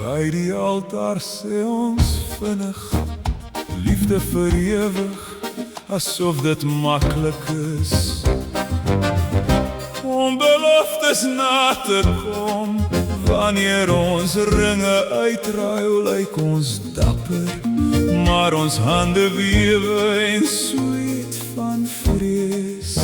By die altaar sê ons vinnig, liefde vir ewig, asof dit maklik is. Om beloftes na te kom, wanneer ons ringe uitruil, lyk ons dapper, maar ons hande wewe en sweet van vrees.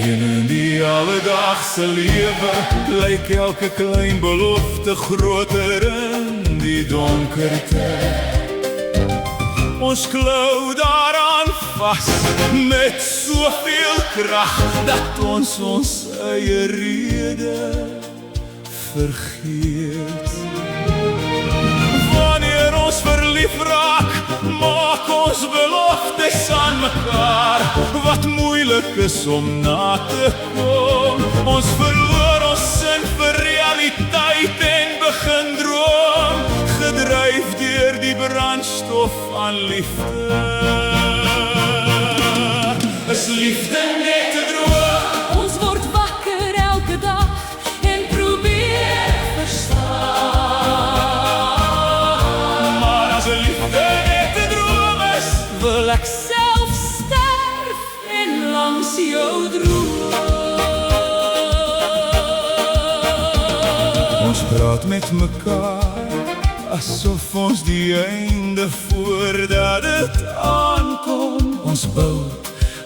In die alledaagse lewe lyk elke klein belofte groter in die donkerte. Ons klou daaraan vas met soveel krag dat ons ons eie rede vergeet. Wanneer ons verlief raak, maak ons beloftes aan mekaar wat moeilik is om na te kom. Ons verloor ons sin vir realiteit en begin droom, gedryf deur die brandstof aan liefde. Is liefde net te droom? Ons word wakker elke dag en probeer verstaan. Maar as liefde net te droom is, Wil ek self sterf en langs jou droom. ons praat met mekaar asof ons die einde voordat dit aankom. Ons bou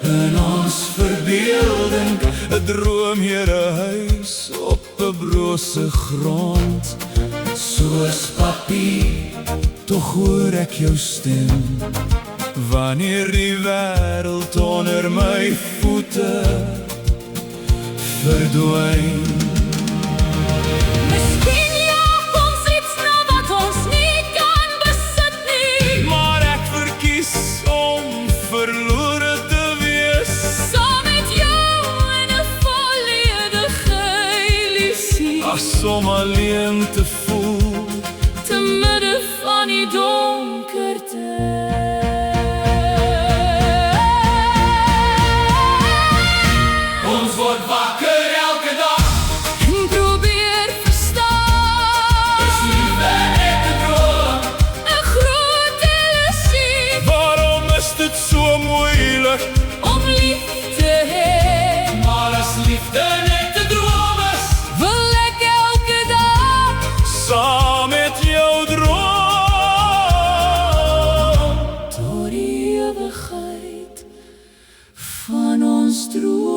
in ons verbeelding 'n droom, hier 'n huis op 'n brose grond. Soos papier, tog hoor ek jou stem wanneer die wêreld onder my voete verdwyn. Miskien jaag ons iets na wat ons nie kan besit nie, Maar ek verkies om verlore te wees. saam met jou in 'n volledige illusie, As om alleen te voel, te midde van die donkerte. ons word wakker elke dag. En probeer verstaan, Is liefde net 'n droom? 'n groot illusie Waarom is dit so moeilik? om lief te hê. Maar as liefde net 'n droom is, Wil ek elke dag saam met jou droom. tot die ewigheid van ons droom.